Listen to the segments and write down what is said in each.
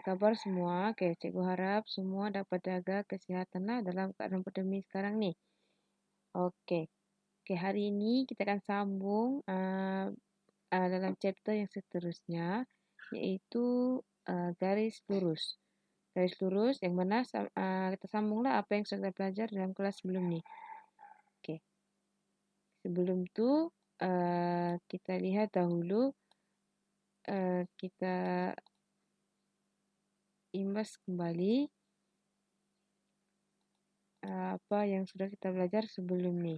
kabar semua? Cikgu harap semua dapat jaga kesihatanlah dalam keadaan pandemik sekarang ni. Hari ini kita akan sambung dalam chapter yang seterusnya, iaitu garis lurus. Garis lurus yang mana kita sambunglah apa yang sudah kita belajar dalam kelas sebelum ni. Sebelum tu, kita lihat dahulu, kita imbas kembali apa yang sudah kita belajar sebelum ni.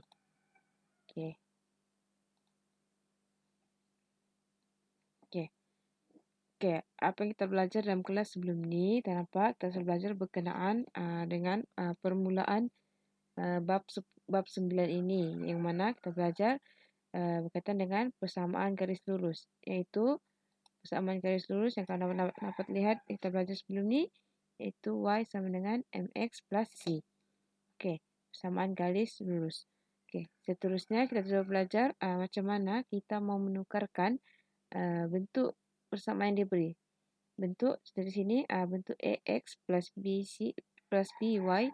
Apa yang kita belajar dalam kelas sebelum ni, kita sudah belajar berkenaan dengan permulaan bab 9 ini, yang mana kita belajar berkaitan dengan persamaan garis lurus, iaitu persamaan garis lurus yang kalian dapat lihat kita belajar sebelum ni, iaitu Y sama dengan MX plus C. Persamaan garis lurus. Seterusnya kita sudah belajar macam mana kita mau menukarkan bentuk persamaan yang diberi. Bentuk dari sini bentuk AX plus BC plus BY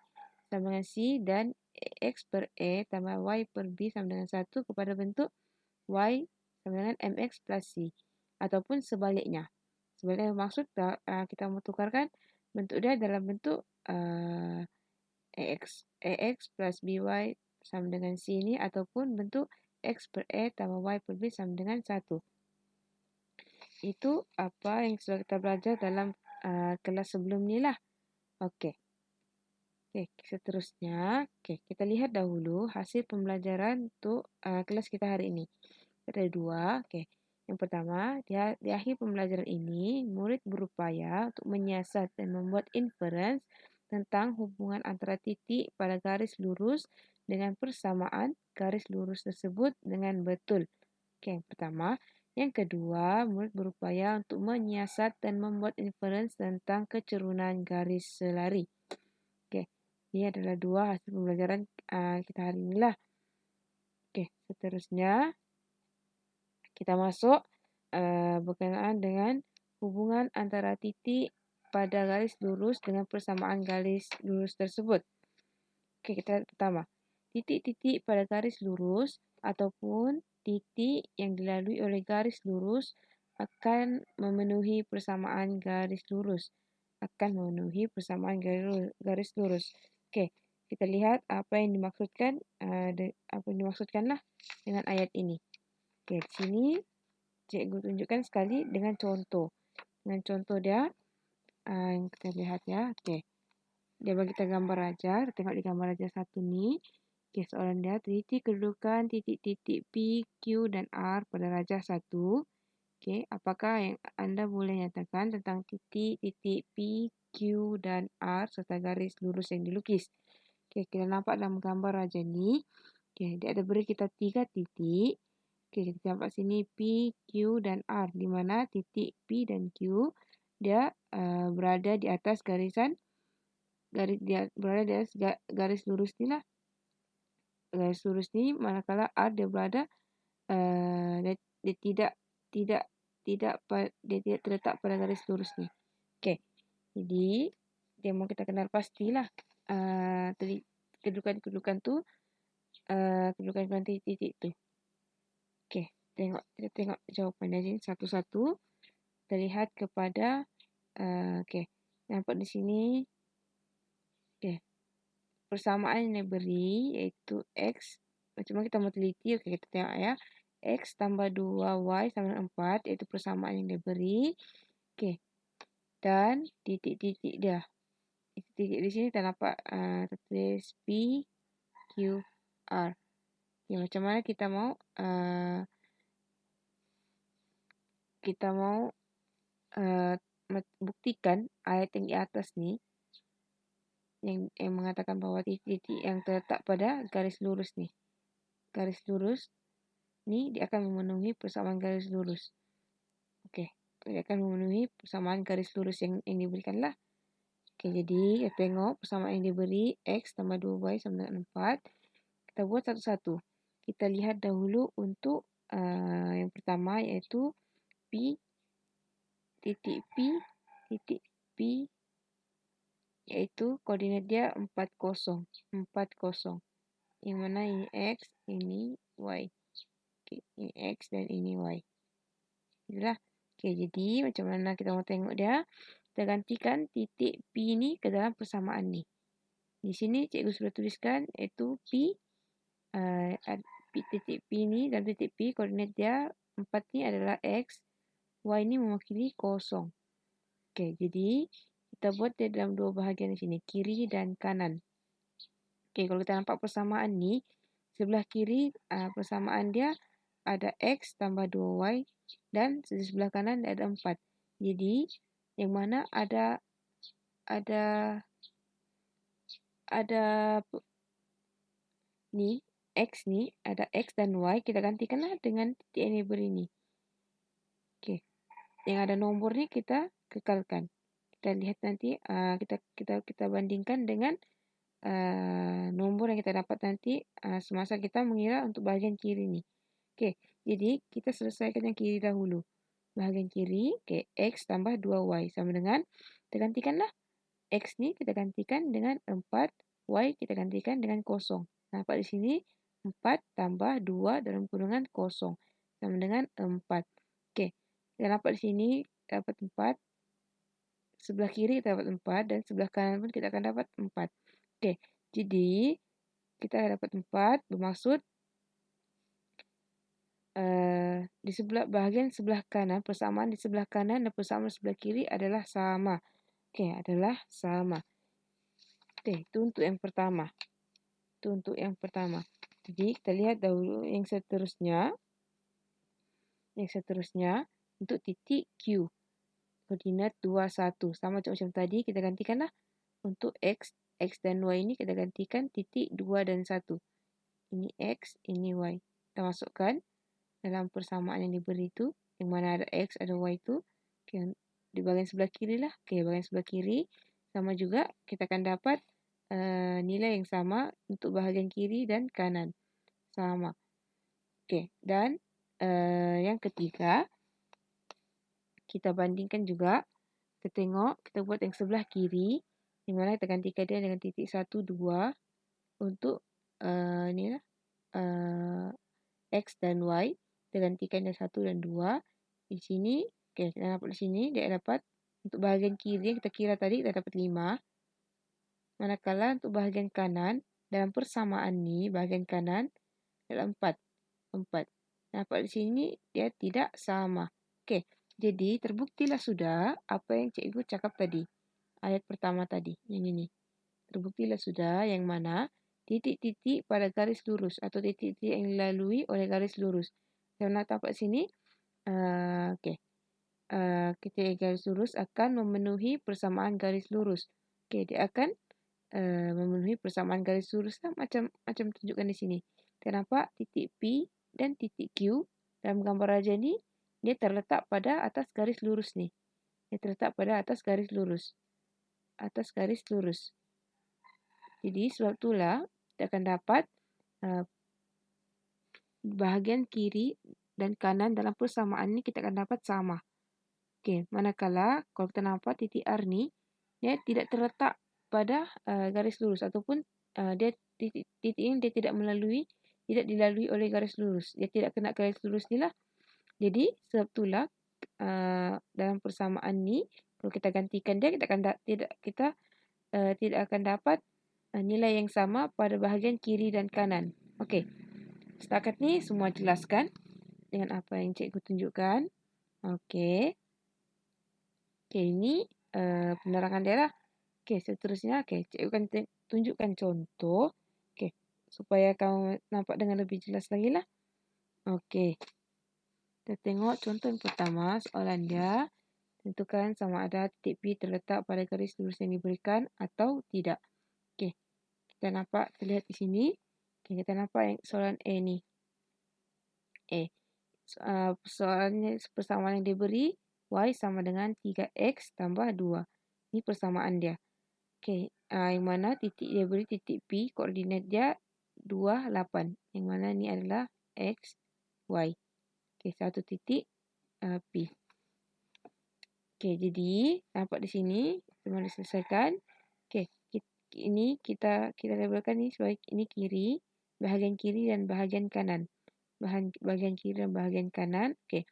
sama dengan C, dan X per A tambah Y per B sama dengan 1 kepada bentuk Y sama dengan MX plus C. Ataupun sebaliknya. Sebaliknya maksud kita mau tukarkan bentuk dia dalam bentuk AX plus BY sama dengan C ini, ataupun bentuk X per A tambah Y per B sama dengan 1. Itu apa yang sudah kita belajar dalam kelas sebelum ni lah. Seterusnya, kita lihat dahulu hasil pembelajaran untuk kelas kita hari ini. Ada dua. Yang pertama, di akhir pembelajaran ini, murid berupaya untuk menyiasat dan membuat inference tentang hubungan antara titik pada garis lurus dengan persamaan garis lurus tersebut dengan betul. Yang pertama. Yang kedua, murid berupaya untuk menyiasat dan membuat inference tentang kecerunan garis selari. Ini adalah dua hasil pembelajaran kita hari ini lah. Seterusnya kita masuk berkenaan dengan hubungan antara titik pada garis lurus dengan persamaan garis lurus tersebut. Kita pertama, titik-titik pada garis lurus ataupun titik yang dilalui oleh garis lurus akan memenuhi persamaan garis lurus. Garis lurus. Kita lihat apa yang dimaksudkanlah dengan ayat ini. Di sini cikgu tunjukkan sekali dengan contoh. Dengan contoh dia, yang kita lihat ya. Dia bagi kita gambar ajar. Tengok di gambar ajar satu ni. Soalan dia, teliti kedudukan titik-titik P, Q dan R pada rajah 1. Apakah yang anda boleh nyatakan tentang titik-titik P, Q dan R serta garis lurus yang dilukis? Kita nampak dalam gambar ajar ni. Dia ada beri kita 3 titik. Kita nampak sini P, Q dan R, di mana titik P dan Q dia berada di atas garis lurus ni lah. Garis lurus ni, manakala R dia berada dia tidak terletak pada garis lurus ni. Jadi dia mau kita kenal pastilah kedudukan tu, kedudukan titik tu. Kita tengok jawapan dia satu-satu. Kita lihat kepada nampak di sini. Persamaan yang diberi iaitu X. Macam mana kita mau teliti? Kita tengok ya. X tambah 2Y sama dengan 4, iaitu persamaan yang diberi. Dan titik-titik dia. Titik di sini kita nampak tertulis P, Q, R. Macam mana kita mau buktikan ayat yang di atas ni, yang mengatakan bahawa titik-titik yang terletak pada garis lurus ni. Garis lurus ni dia akan memenuhi persamaan garis lurus. Dia akan memenuhi persamaan garis lurus yang diberikan lah. Jadi kita tengok persamaan yang diberi X tambah 2Y sama dengan 4. Kita buat satu-satu. Kita lihat dahulu untuk yang pertama, iaitu P, titik P, titik P, yaitu koordinat dia 40. Yang mana ini X, ini Y. Oke, ini X dan ini Y. Itulah. Oke, jadi macam mana kita mau tengok dia? Kita gantikan titik P ini ke dalam persamaan ni. Di sini cikgu sudah tuliskan iaitu P, titik P ni dan titik P koordinat dia 4 ni adalah X, Y ni mewakili 0. Oke, jadi kita buat dia dalam dua bahagian di sini, kiri dan kanan. Oke, kalau kita nampak persamaan ni, sebelah kiri persamaan dia ada X tambah 2Y dan di sebelah kanan ada 4. Jadi, yang mana ada ni, X ni, ada X dan Y, kita gantikanlah dengan titik yang diberi ni. Oke, yang ada nombor ni kita kekalkan. Kita lihat nanti, kita bandingkan dengan nombor yang kita dapat nanti semasa kita mengira untuk bahagian kiri ni. Oke, jadi kita selesaikan yang kiri dahulu. Bahagian kiri, X tambah 2Y sama dengan, kita gantikanlah X ni kita gantikan dengan 4, Y kita gantikan dengan 0. Nampak di sini 4 tambah 2 dalam kurungan 0 sama dengan 4. Oke, kita nampak di sini dapat 4. Sebelah kiri kita dapat 4 dan sebelah kanan pun kita akan dapat 4. Oke, jadi kita dapat 4 bermaksud di bahagian sebelah kanan, persamaan di sebelah kanan dan persamaan di sebelah kiri adalah sama. Oke, adalah sama. Oke, itu untuk yang pertama. Jadi kita lihat dahulu yang seterusnya. Untuk titik Q. Koordinat 21. Sama macam tadi, kita gantikanlah. Untuk X dan Y ini kita gantikan titik 2 dan 1. Ini X, ini Y. Kita masukkan dalam persamaan yang diberi itu. Yang mana ada X, ada Y itu. Okay, di bahagian sebelah kiri lah. Bahagian sebelah kiri. Sama juga, kita akan dapat nilai yang sama untuk bahagian kiri dan kanan. Sama. Dan yang ketiga, kita bandingkan juga. Kita tengok, kita buat yang sebelah kiri. Yang mana kita gantikan dia dengan titik 1, 2. Untuk X dan Y. Kita gantikan dia 1 dan 2. Di sini, kita dapat di sini, dia dapat untuk bahagian kiri yang kita kira tadi, kita dapat 5. Manakala untuk bahagian kanan, dalam persamaan ni, bahagian kanan adalah 4. Nampak di sini, dia tidak sama. Okey, jadi terbuktilah sudah apa yang cikgu cakap tadi. Ayat pertama tadi, yang ini. Terbuktilah sudah yang mana titik-titik pada garis lurus atau titik-titik yang dilalui oleh garis lurus. Yang nampak di sini, titik garis lurus akan memenuhi persamaan garis lurus. Dia akan memenuhi persamaan garis lurus lah, macam tunjukkan di sini. Kita nampak titik P dan titik Q dalam gambar raja ni, dia terletak pada atas garis lurus ni. Jadi sebab itulah kita akan dapat bahagian kiri dan kanan dalam persamaan ni kita akan dapat sama. Manakala kalau kita nampak titik R ni, dia tidak terletak pada garis lurus ataupun titik ini dia tidak dilalui oleh garis lurus. Dia tidak kena garis lurus ni lah. Jadi sebab itulah dalam persamaan ni kalau kita gantikan dia, kita tidak akan dapat nilai yang sama pada bahagian kiri dan kanan. Okey. Setakat ni semua jelaskan dengan apa yang cikgu tunjukkan. Okey. Ini penerangan dia lah. Seterusnya, cikgu akan tunjukkan contoh. Supaya kamu nampak dengan lebih jelas lagi lah. Kita tengok contoh yang pertama, soalan dia. Tentukan sama ada titik P terletak pada garis lurus yang diberikan atau tidak. Kita lihat di sini. Kita nampak yang soalan A ni. Soalannya persamaan yang diberi, Y sama dengan 3X tambah 2. Ini persamaan dia. Yang mana titik dia beri titik P, koordinat dia 2, 8. Yang mana ni adalah X, Y. Satu titik P. Oke, jadi nampak di sini cuma diselesaikan. Oke, ini kita labelkan ini sebagai ini kiri, bahagian kiri dan bahagian kanan. Bagian kiri dan bahagian kanan. Oke.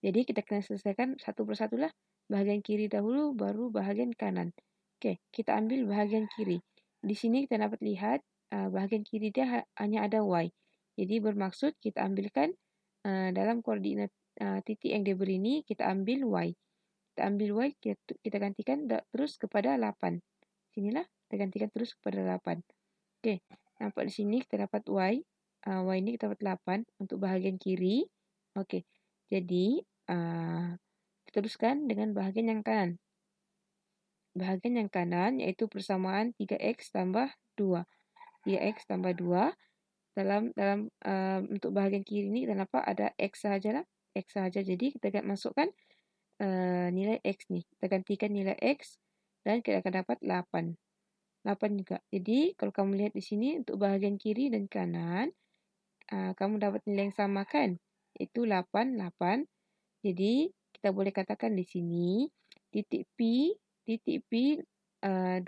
Jadi kita akan selesaikan satu persatu lah. Bahagian kiri dahulu baru bahagian kanan. Oke, kita ambil bahagian kiri. Di sini kita dapat lihat bahagian kiri dia hanya ada Y. Jadi bermaksud kita ambilkan dalam koordinat titik yang diberi ini kita ambil Y. Kita ambil Y, kita gantikan terus kepada 8. Sinilah kita gantikan terus kepada 8. Oke, nampak di sini kita dapat Y. Y ini kita dapat 8 untuk bahagian kiri. Oke, jadi kita teruskan dengan bahagian yang kanan. Bahagian yang kanan yaitu persamaan 3x tambah 2. 3x tambah 2. Dalam untuk bahagian kiri ini kenapa ada X saja lah. X saja. Jadi kita akan masukkan nilai X nih. Kita gantikan nilai X dan kita akan dapat 8. 8 juga. Jadi kalau kamu lihat di sini untuk bahagian kiri dan kanan kamu dapat nilai yang sama kan? Itu 8, 8. Jadi kita boleh katakan di sini titik P 28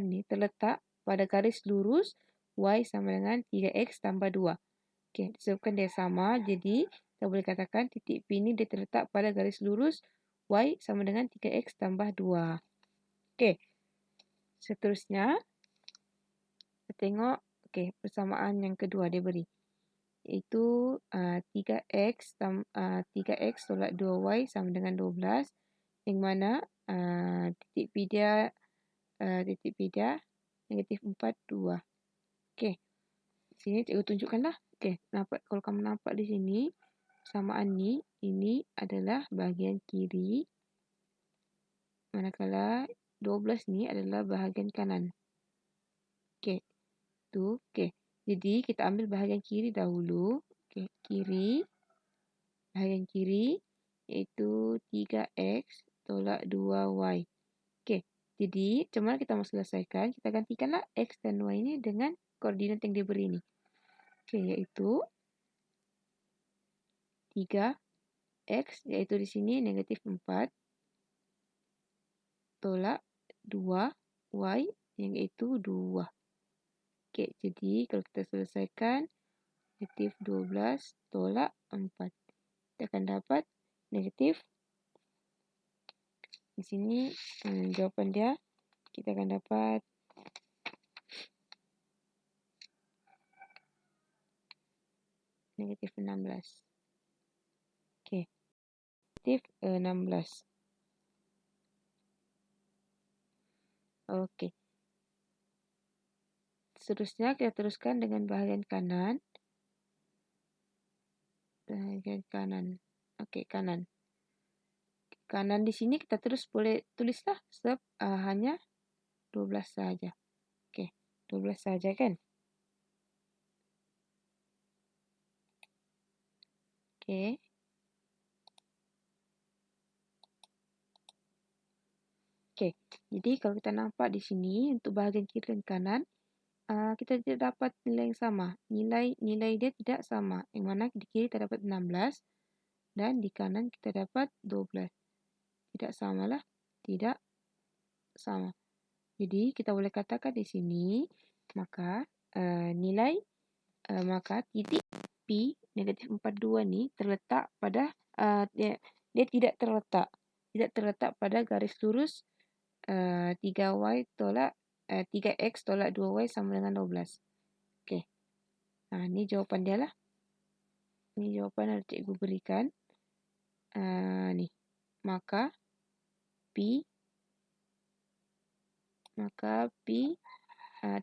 nih terletak pada garis lurus Y sama dengan 3X tambah 2. Oke, disebabkan dia sama, jadi kita boleh katakan titik P ini dia terletak pada garis lurus Y sama dengan 3X tambah 2. Oke, seterusnya kita tengok persamaan yang kedua dia beri. Iaitu 3X tolak 2Y sama dengan 12. Yang mana titik P dia negatif 4, 2. Oke. Sini cikgu tunjukkanlah. Oke, kalau kamu nampak di sini persamaan ini adalah bahagian kiri. Manakala 12 ni adalah bahagian kanan. Oke. Tu, oke. Jadi kita ambil bahagian kiri dahulu. Oke, kiri. Bahagian kiri iaitu 3X tolak 2Y. Oke. Jadi, macam mana kita mau selesaikan? Kita gantikanlah X dan Y ini dengan koordinat yang diberi ini. Oke, iaitu 3X, iaitu di sini negatif 4, tolak 2Y, yang iaitu 2. Oke, jadi kalau kita selesaikan, negatif 12 tolak 4. Kita akan dapat negatif. Di sini jawapan dia, kita akan dapat negatif 16. Oke, negatif 16. Oke. Seterusnya kita teruskan dengan bahagian kanan. Bahagian kanan. Oke, kanan. Kanan di sini kita terus boleh tulislah sebab hanya 12 saja. Oke, 12 saja kan? Oke. Oke, jadi kalau kita nampak di sini untuk bahagian kiri dan kanan, kita tidak dapat nilai yang sama. Nilai dia tidak sama. Yang mana di kiri kita dapat 16 dan di kanan kita dapat 12. Tidak samalah, tidak sama. Jadi kita boleh katakan di sini maka maka titik P negatif 42 ni terletak pada dia tidak terletak pada garis lurus 3Y tolak 3X tolak 2Y sama dengan 12. Okey. Ini jawapan dia lah. Ini jawapan yang cikgu berikan. Ni. Maka P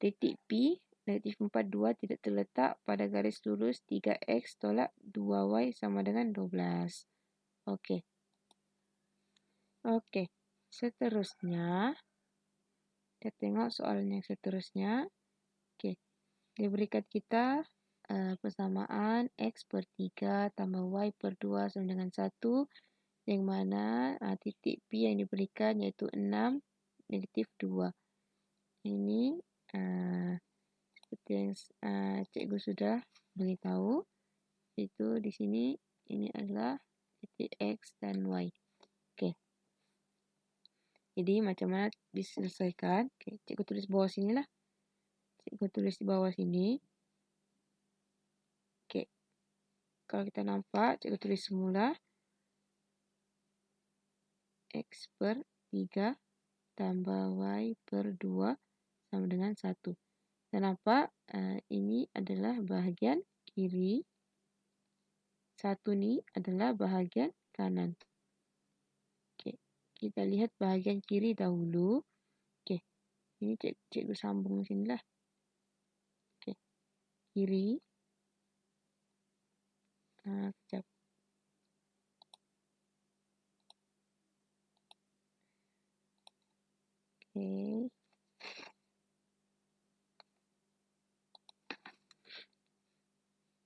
titik P negatif 42 tidak terletak pada garis lurus 3X tolak 2Y sama dengan 12. Okey. Okey. Seterusnya, kita tengok soalan yang seterusnya. Okey. Dia berikan kita persamaan X per 3 tambah Y per 2 sama dengan 1. Yang mana titik P yang diberikan iaitu 6, negatif 2. Ini seperti yang cikgu sudah beritahu. Itu di sini, ini adalah titik X dan Y. Okey. Jadi macam mana diselesaikan? Okay, cikgu tulis bawah sini lah. Cikgu tulis di bawah sini. Okay. Kalau kita nampak, cikgu tulis semula. X per 3 tambah Y per 2 sama dengan 1. Kita nampak ini adalah bahagian kiri. 1 ni adalah bahagian kanan. Okay. Kita lihat bahagian kiri dahulu. Okay. Ini cikgu sambung sini lah. Okay. Kiri. Sekejap. Okay.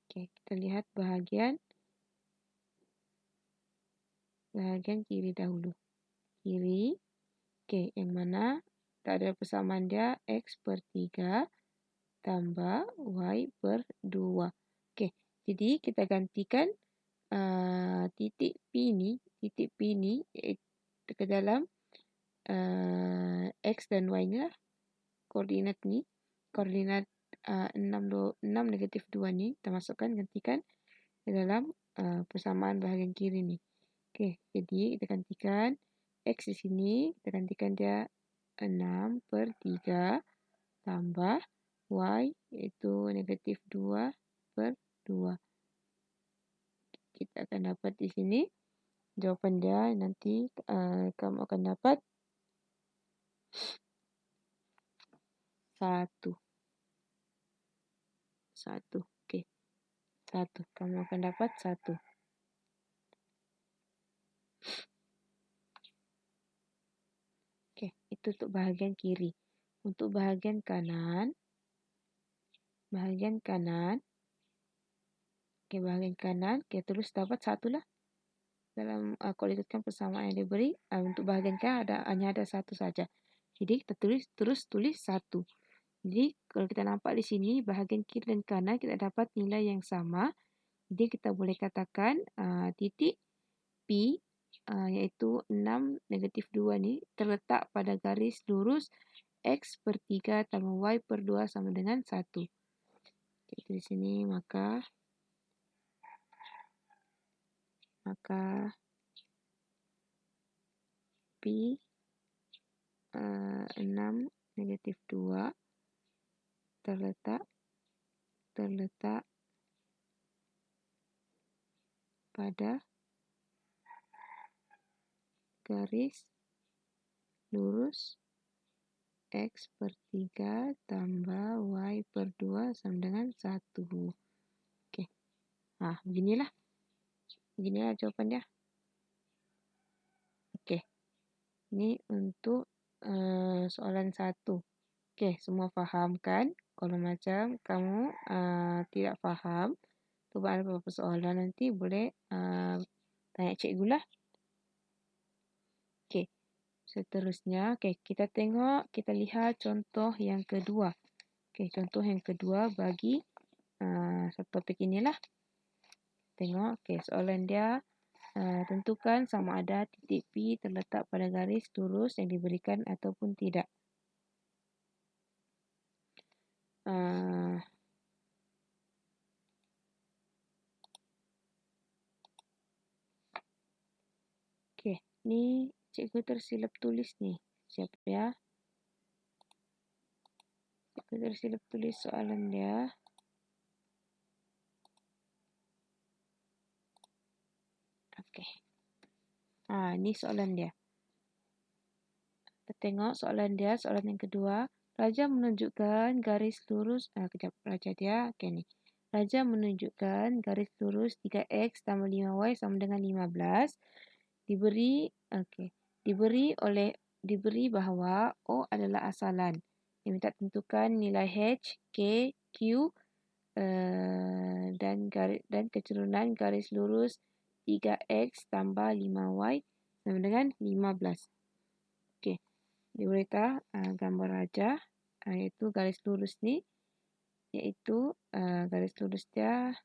Okay, kita lihat bahagian kiri dahulu. Kiri. Okay, yang mana tak ada persamaan dia X per 3 tambah Y per 2. Okay, jadi kita gantikan titik P ni ke dalam X dan Y ni lah. Koordinat ni. Koordinat 6 negatif 2 ni kita masukkan, gantikan ke dalam persamaan bahagian kiri ni. Okey, jadi kita gantikan X di sini, kita gantikan dia 6 per 3 tambah Y iaitu negatif 2 per 2. Kita akan dapat di sini jawapan dia nanti kamu akan dapat 1. Okey. 1. Kamu akan dapat 1. Okey, itu untuk bahagian kiri. Untuk bahagian kanan. Okey, bahagian kanan kita terus dapat 1 lah. Dalam kalau ikutkan persamaan yang diberi, untuk bahagian kanan hanya ada 1 saja. Jadi kita terus tulis 1. Jadi kalau kita nampak di sini bahagian kiri dan kanan kita dapat nilai yang sama. Jadi kita boleh katakan titik P iaitu 6 negatif 2 ni terletak pada garis lurus X per 3 tambah Y per 2 sama dengan 1. Jadi di sini maka P 6 negatif 2 terletak pada garis lurus X per 3 tambah Y per 2 sama dengan 1. Okey. Beginilah jawapan dia. Okey. Ini untuk soalan 1. Okey, semua faham kan? Kalau macam kamu tidak faham, atau ada beberapa soalan nanti boleh tanya cikgu lah. Okey. Seterusnya, kita lihat contoh yang kedua. Okey, contoh yang kedua bagi satu topik inilah. Tengok, soalan dia tentukan sama ada titik P terletak pada garis lurus yang diberikan ataupun tidak. Okey, ni cikgu tersilap tulis ni. Siap ya? Cikgu tersilap tulis soalan dia. Okey. Ni soalan dia. Kita tengok soalan dia, soalan yang kedua. Raja menunjukkan garis lurus. Raja dia. Okey ni. Raja menunjukkan garis lurus 3x tambah 5y sama dengan 15. Diberi bahawa O adalah asalan. Dia minta tentukan nilai H, K, Q dan kecerunan garis lurus 3x tambah 5y sama dengan 15. Okey. Dia beritahu gambar raja iaitu garis lurus ni, iaitu garis lurus dia.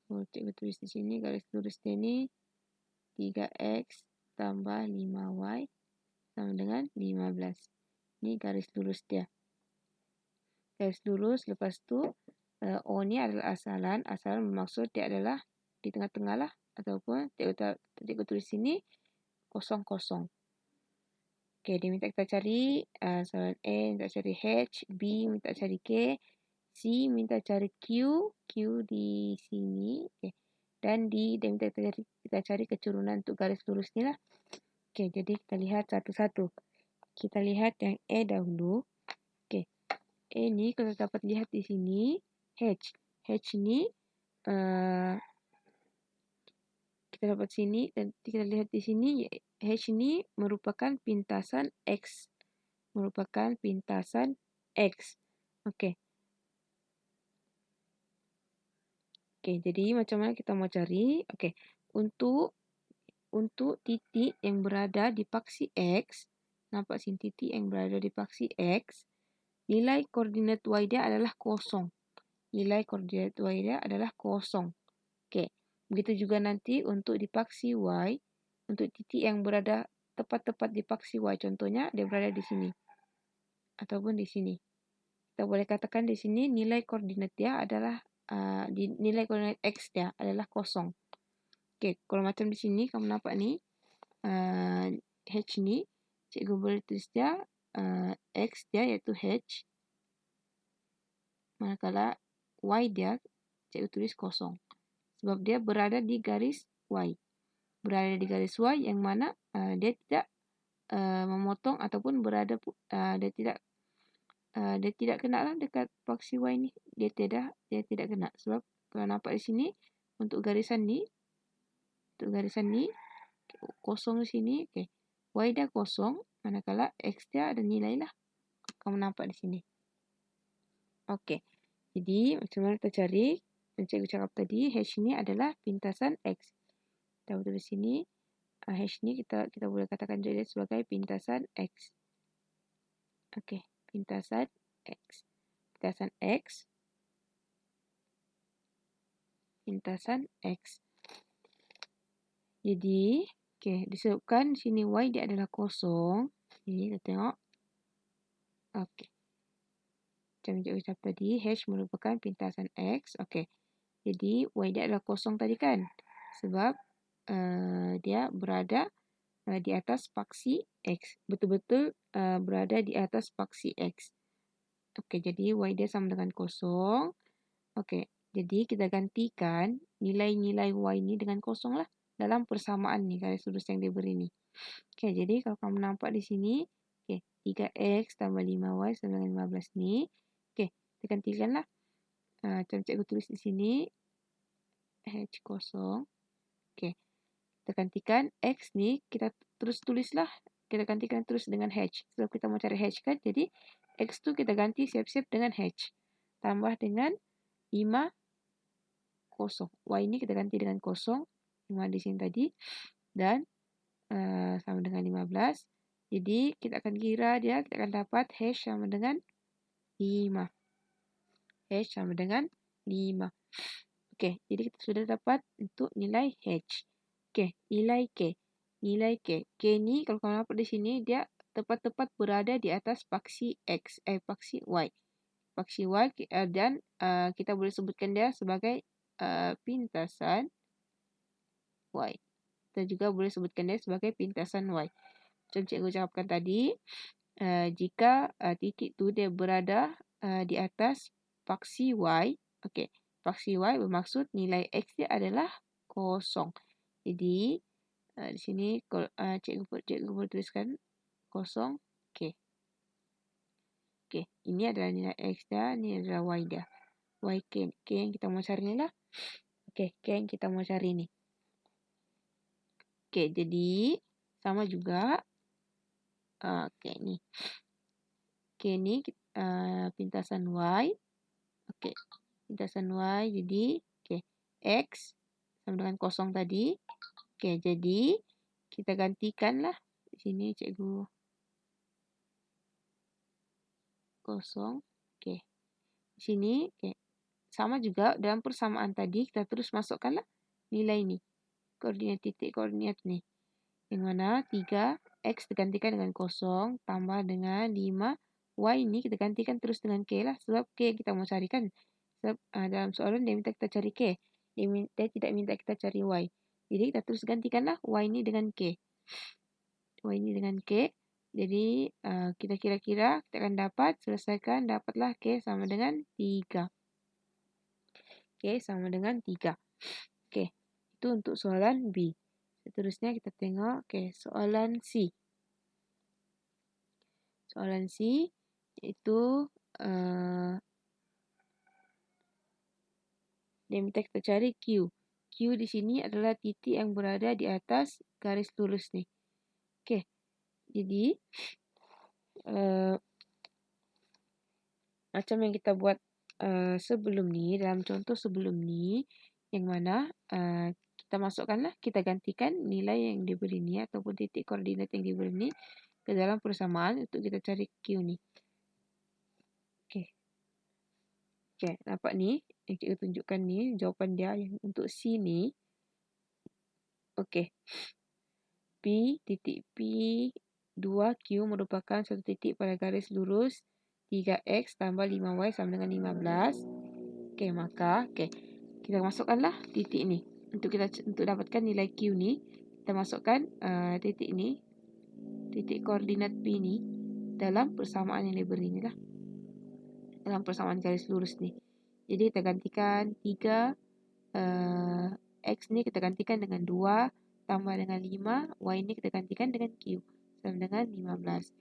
Cikgu tulis di sini garis lurus dia ni 3x tambah 5y sama dengan 15. Ini garis lurus dia. Garis lurus, lepas tu O ni adalah asalan. Asalan bermaksud dia adalah di tengah-tengah lah. Ataupun cikgu tulis sini kosong-kosong. Okay, dia minta kita cari soalan A minta cari H, B minta cari K, C minta cari Q, Q di sini. Okay. Dan D dia minta kita cari keturunan untuk garis lurus ni lah. Okay, jadi kita lihat satu-satu. Kita lihat yang A dahulu. Okay. A ni kalau dapat lihat di sini H. H ni kita dapat sini dan kita lihat di sini H ni merupakan pintasan X. Merupakan pintasan X. Okey. Okey, jadi macam mana kita mau cari? Okey. Untuk titik yang berada di paksi X, nampak sini titik yang berada di paksi X, nilai koordinat Y dia adalah kosong. Nilai koordinat Y dia adalah kosong. Okey. Begitu juga nanti untuk di paksi Y, untuk titik yang berada tepat-tepat di paksi Y, contohnya dia berada di sini. Ataupun di sini. Kita boleh katakan di sini nilai koordinat dia adalah, nilai koordinat X dia adalah kosong. Okey, kalau macam di sini kamu nampak ni, H ni, cikgu boleh tulis dia, X dia iaitu H. Manakala Y dia, cikgu tulis kosong. Sebab dia berada di garis Y. Berada di garis Y yang mana dia tidak memotong ataupun berada dia tidak kena lah dekat paksi Y ni. Dia tidak kena. Sebab kalau nampak di sini untuk garisan ni kosong di sini. Okay. Y dia kosong, manakala X dia ada nilai lah. Kamu nampak di sini. Okey. Jadi macam mana kita cari? Dan cikgu cakap tadi H ni adalah pintasan X. Kita tulis sini H ni kita boleh katakan dia sebagai pintasan X. Okey, pintasan X. Pintasan X. Pintasan X. Jadi, okey, disebabkan sini Y dia adalah kosong. Ini kita tengok. Okey. Macam cikgu cakap tadi, H merupakan pintasan X. Okey. Jadi, Y dia adalah kosong tadi kan? Sebab dia berada di atas paksi X. Betul-betul berada di atas paksi X. Okey, jadi Y dia sama dengan kosong. Okey, jadi kita gantikan nilai-nilai Y ni dengan kosong lah. Dalam persamaan ni, garis lurus yang dia beri ni. Okey, jadi kalau kamu nampak di sini, okey, 3X tambah 5Y sama dengan 15 ni. Okey, kita gantikan lah. Macam cikgu tulis di sini, H kosong. Okey, kita gantikan X ni, kita terus tulislah. Kita gantikan terus dengan H. Sebab kita mau cari H kan, jadi X tu kita ganti siap-siap dengan H. Tambah dengan 5 kosong. Y ini kita ganti dengan kosong. 5 di sini tadi. Dan sama dengan 15. Jadi kita akan kira dia. Kita akan dapat H sama dengan 5. H sama dengan 5. Okey. Jadi kita sudah dapat untuk nilai H. Okey. Nilai K. Nilai K. K ni kalau kamu dapat di sini. Dia tepat-tepat berada di atas paksi X. Paksi Y. Paksi Y. Dan kita boleh sebutkan dia sebagai pintasan Y. Kita juga boleh sebutkan dia sebagai pintasan Y. Macam cikgu cakapkan tadi, jika titik tu dia berada di atas paksi Y, okey, paksi Y bermaksud nilai X dia adalah kosong. Jadi, di sini cikgu boleh tuliskan kosong. Okey. Okey, ini adalah nilai X dia, ini adalah Y dia. Y K yang kita mau cari ni lah. Okey, K yang kita mau cari ni. Okey, jadi sama juga. Okey, ni. K ni pintasan Y. Okey, pintasan Y. Jadi, okey, X sama dengan kosong tadi. Okey, jadi kita gantikanlah. Di sini cikgu kosong. Okey. Di sini, okey. Sama juga dalam persamaan tadi, kita terus masukkanlah nilai ni. koordinat titik koordinat nih. Yang mana 3, X digantikan dengan 0, tambah dengan 5, Y ini kita gantikan terus dengan K lah, sebab K kita mau carikan. Sebab dalam soalan dia minta kita cari K, dia tidak minta kita cari Y. Jadi kita terus gantikanlah Y ini dengan K. Y ini dengan K. Jadi kita kira-kira kita akan dapat, selesaikan, dapatlah K sama dengan 3. K sama dengan 3. Oke, itu untuk soalan B. Seterusnya kita tengok soalan C. Soalan C itu dia minta kita cari Q. Q di sini adalah titik yang berada di atas garis lurus nih. Oke, jadi macam yang kita buat sebelum ni, dalam contoh sebelum ni, yang mana kita masukkanlah, kita gantikan nilai yang diberi ni ataupun titik koordinat yang diberi ni ke dalam persamaan untuk kita cari Q ni. Oke, nampak ni yang cikgu tunjukkan ni jawapan dia yang untuk C ni. Okey. P titik P 2Q merupakan satu titik pada garis lurus 3X tambah 5Y sama dengan 15. Okey, maka kita masukkanlah titik ni. Untuk dapatkan nilai Q ni, kita masukkan titik ni, titik koordinat P ni dalam persamaan yang diberi ni lah. Dalam persamaan garis lurus ni. Jadi kita gantikan 3 X ni kita gantikan dengan 2 tambah dengan 5, Y ni kita gantikan dengan Q sama dengan 15.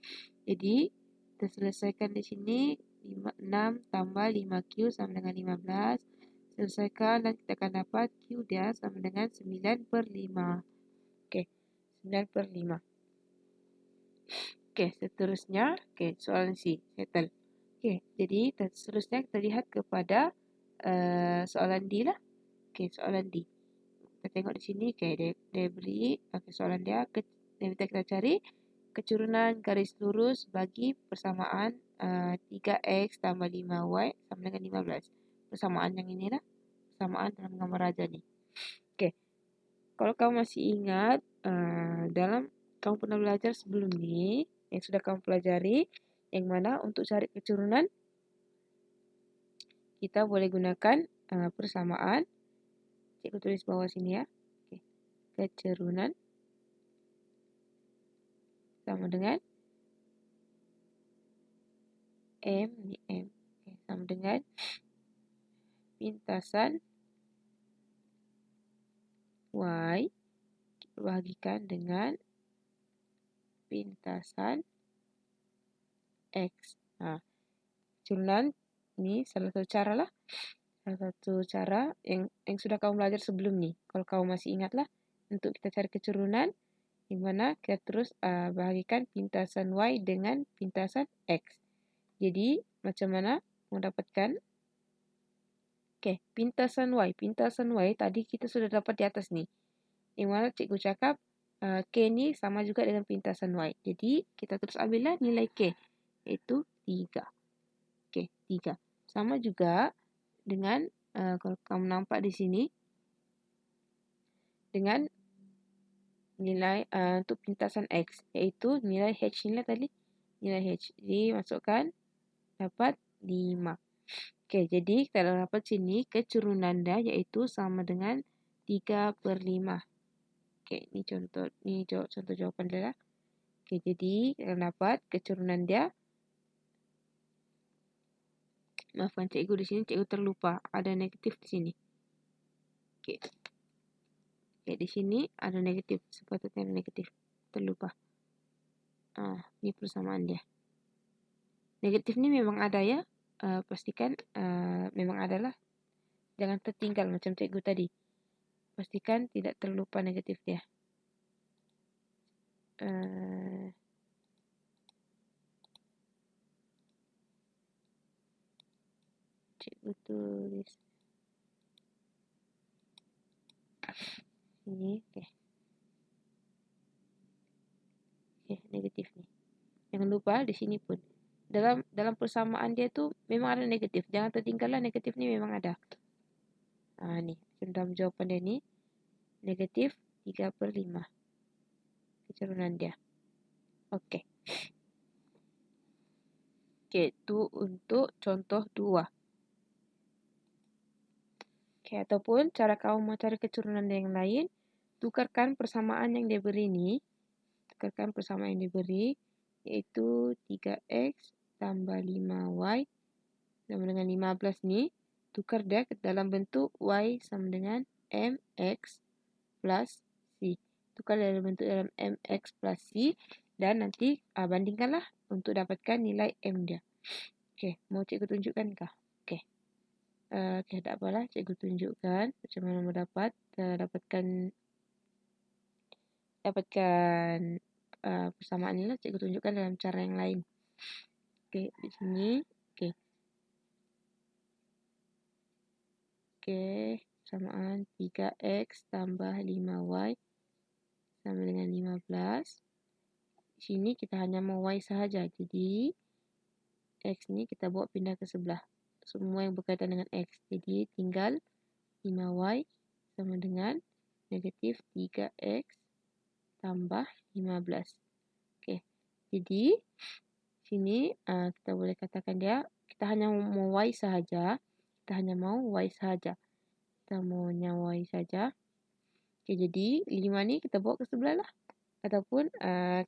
Jadi kita selesaikan di sini 6 tambah 5Q sama dengan 15. Selesaikan dan kita akan dapat Q dia sama dengan 9/5. Okey, 9/5. Okey, seterusnya soalan C, settle. Okey, jadi seterusnya kita lihat kepada soalan D lah. Okey, soalan D. Kita tengok di sini, dia beri soalan dia minta kita cari kecurunan garis lurus bagi persamaan 3X tambah 5Y sama dengan 15. Persamaan yang inilah, persamaan dalam gambar raja ni. Okey. Kalau kamu masih ingat, dalam kamu pernah belajar sebelum ni, yang sudah kamu pelajari, yang mana untuk cari kecurunan, kita boleh gunakan persamaan. Cikgu tulis bawah sini ya. Okey. Kecurunan sama dengan M ni M. Okey, sama dengan pintasan Y bahagikan dengan pintasan X. Kecurunan ni salah satu cara lah. Salah satu cara yang sudah kamu belajar sebelum ni. Kalau kamu masih ingatlah, untuk kita cari kecurunan, di mana kita terus bahagikan pintasan Y dengan pintasan X. Jadi, macam mana mendapatkan pintasan Y. Pintasan Y tadi kita sudah dapat di atas ni. Yang mana cikgu cakap K ni sama juga dengan pintasan Y. Jadi, kita terus ambillah nilai K. Iaitu 3. 3. Sama juga dengan, kalau kamu nampak di sini, dengan nilai untuk pintasan X. Iaitu nilai H ni lah tadi. Nilai H. Jadi, masukkan dapat 5. Jadi kita dapat sini kecurunan dia iaitu sama dengan 3/5. Ini contoh jawapan dia lah. Jadi kita dapat kecurunan dia. Maafkan cikgu di sini, cikgu terlupa ada negatif di sini. Di sini ada negatif, sepatutnya ada negatif. Terlupa. Ini persamaan dia. Negatif ni memang ada ya. Pastikan memang adalah. Jangan tertinggal macam cikgu tadi. Pastikan tidak terlupa negatif dia. Cikgu tulis ini. Negatif ni. Jangan lupa di sini pun. Dalam persamaan dia tu memang ada negatif. Jangan tertinggallah, negatif ni memang ada. Ni dalam jawapan dia ni negatif 3/5 keturunan dia. Oke. Oke, itu untuk contoh 2. Oke, ataupun cara kamu mau cari keturunan yang lain, tukarkan persamaan yang diberi ini. Tukarkan persamaan yang diberi, yaitu 3x tambah 5y sama dengan 15 nih. Tukar dia ke dalam bentuk y sama dengan mx plus c. Tukar dalam bentuk dalam mx plus c. Dan nanti bandingkanlah untuk dapatkan nilai m dia. Oke, mau cikgu tunjukkan kah? Oke. Oke, tak apalah, cikgu tunjukkan macam mana mau dapatkan persamaan ini lah. Cikgu tunjukkan dalam cara yang lain. Oke, di sini. Oke. Oke, persamaan 3x tambah 5y sama dengan 15. Di sini kita hanya mau y sahaja. Jadi, x ini kita bawa pindah ke sebelah. Semua yang berkaitan dengan x. Jadi, tinggal 5y sama dengan negatif 3x tambah 15. Oke, jadi sini kita boleh katakan dia, kita hanya mau y sahaja. Kita hanya mau y sahaja. Kita maunya y saja. Oke, jadi 5 ni kita bawa ke sebelah lah. Ataupun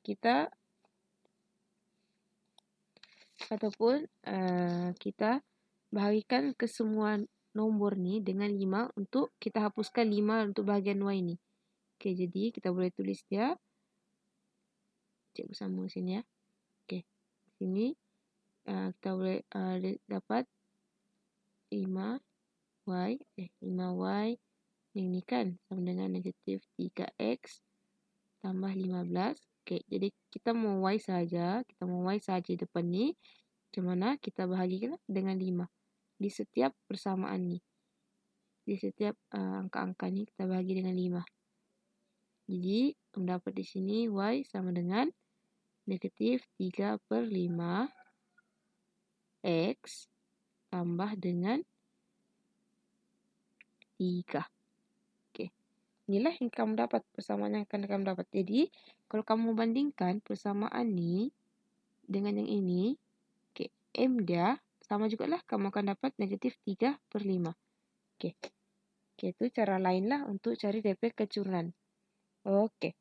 kita bahagikan ke semua nombor ni dengan 5 untuk kita hapuskan 5 untuk bahagian y ni. Oke, jadi kita boleh tulis dia. Cikgu sambung sini ya. Oke, sini kita boleh dapat 5y ini kan sama dengan negatif 3x tambah 15. Oke, jadi kita mau y saja. Kita mau y saja depan ni. Macam mana kita bahagikan dengan 5. Di setiap persamaan ni. Di setiap angka-angka ni kita bahagi dengan 5. Jadi, mendapat di sini y sama dengan negatif 3/5 x tambah dengan 3. Oke. Inilah yang kamu dapat, persamaan yang akan kamu dapat. Jadi, kalau kamu bandingkan persamaan ni dengan yang ini, oke, m dia sama jugalah, kamu akan dapat negatif 3/5. Oke. Oke, itu cara lain lah untuk cari DP keturunan. Oke.